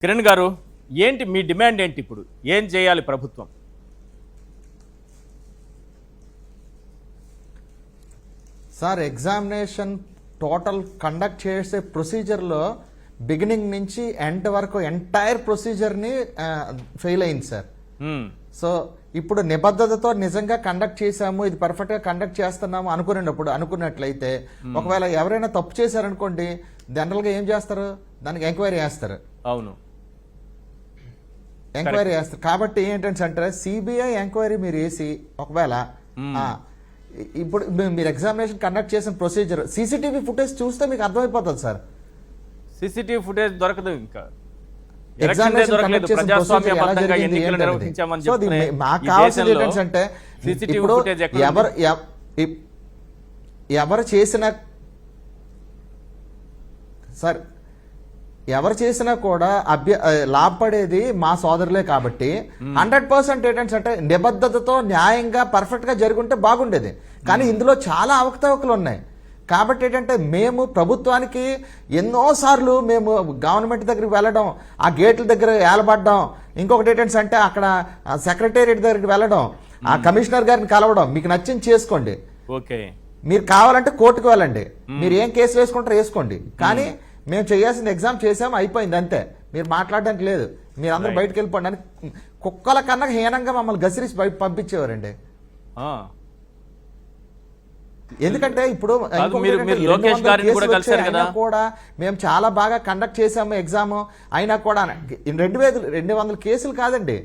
కిరణ్ గారు, ఏంటి మీ డిమాండ్ ఏంటి? ఇప్పుడు ఏం చేయాలి ప్రభుత్వం? సార్, ఎగ్జామినేషన్ టోటల్ కండక్ట్ చేసే ప్రొసీజర్లో బిగినింగ్ నుంచి ఎండ్ వరకు ఎంటైర్ ప్రొసీజర్ని ఫెయిల్ అయింది సార్. సో ఇప్పుడు నిబద్ధతతో నిజంగా కండక్ట్ చేశాము, ఇది పర్ఫెక్ట్గా కండక్ట్ చేస్తున్నాము అనుకున్నట్లయితే ఒకవేళ ఎవరైనా తప్పు చేశారనుకోండి, జనరల్గా ఏం చేస్తారు? దానికి ఎంక్వైరీ చేస్తారు. అవును, ఎంక్వైరీ చేస్తారు. కాబట్టి ఏంటంటే సిబిఐ ఎంక్వైరీ మీరు వేసి ఒకవేళ ఇప్పుడు మీరు ఎగ్జామినేషన్ కండక్ట్ చేసిన ప్రొసీజర్ సీసీటీవీ ఫుటేజ్ చూస్తే మీకు అర్థమైపోతుంది సార్. సీసీటీవీ ఫుటేజ్ దొరకదు. ఇంకా ఎవరు చేసినా కూడా లాభపడేది మా సోదరులే. కాబట్టి 100% ఏంటంటే నిబద్ధతతో న్యాయంగా పర్ఫెక్ట్ గా జరుగుంటే బాగుండేది. కానీ ఇందులో చాలా అవకతవకలు ఉన్నాయి. కాబట్టి ఏంటంటే మేము ప్రభుత్వానికి ఎన్నోసార్లు మేము గవర్నమెంట్ దగ్గరికి వెళ్ళడం, ఆ గేట్ల దగ్గర ఏలబడ్డం, ఇంకొకటి ఏంటంటే అక్కడ సెక్రటేరియట్ దగ్గరికి వెళ్ళడం, ఆ కమిషనర్ గారిని కలవడం, మీకు నచ్చింది చేసుకోండి, ఓకే, మీరు కావాలంటే కోర్టుకు వెళ్ళండి, మీరు ఏం కేసులు వేసుకుంటారో వేసుకోండి, కానీ మేము చేయాల్సిన ఎగ్జామ్ చేసాము, అయిపోయింది, అంతే, మీరు మాట్లాడడానికి లేదు, మీరు అందరూ బయటకు వెళ్ళిపోండి అని కుక్కల కన్నా హీనంగా మమ్మల్ని గసిరిసి బయట పంపించేవారండి. ఎందుకంటే ఇప్పుడు కూడా మేము చాలా బాగా కండక్ట్ చేసాము ఎగ్జామ్, అయినా కూడా 200 కేసులు కాదండి,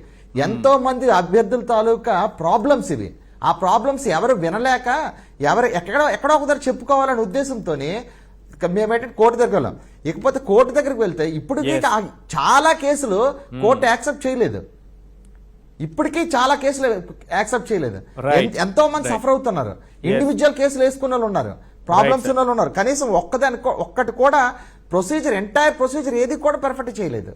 ఎంతో మంది అభ్యర్థుల తాలూకా ప్రాబ్లమ్స్ ఇవి. ఆ ప్రాబ్లమ్స్ ఎవరు వినలేక ఎక్కడో ఒకసారి చెప్పుకోవాలనే ఉద్దేశంతో మేమైతే కోర్టు దగ్గర వెళ్ళాం. ఇకపోతే కోర్టు దగ్గరికి వెళ్తే ఇప్పుడు చాలా కేసులు కోర్టు యాక్సెప్ట్ చేయలేదు. ఇప్పటికీ చాలా కేసులు యాక్సెప్ట్ చేయలేదు. ఎంతో మంది సఫర్ అవుతున్నారు. ఇండివిజువల్ కేసులు వేసుకున్న వాళ్ళు ఉన్నారు, ప్రాబ్లమ్స్ ఉన్న వాళ్ళు ఉన్నారు. కనీసం ఒక్కటి కూడా ప్రొసీజర్ ఎంటైర్ ప్రొసీజర్ ఏది కూడా పర్ఫెక్ట్ చేయలేదు.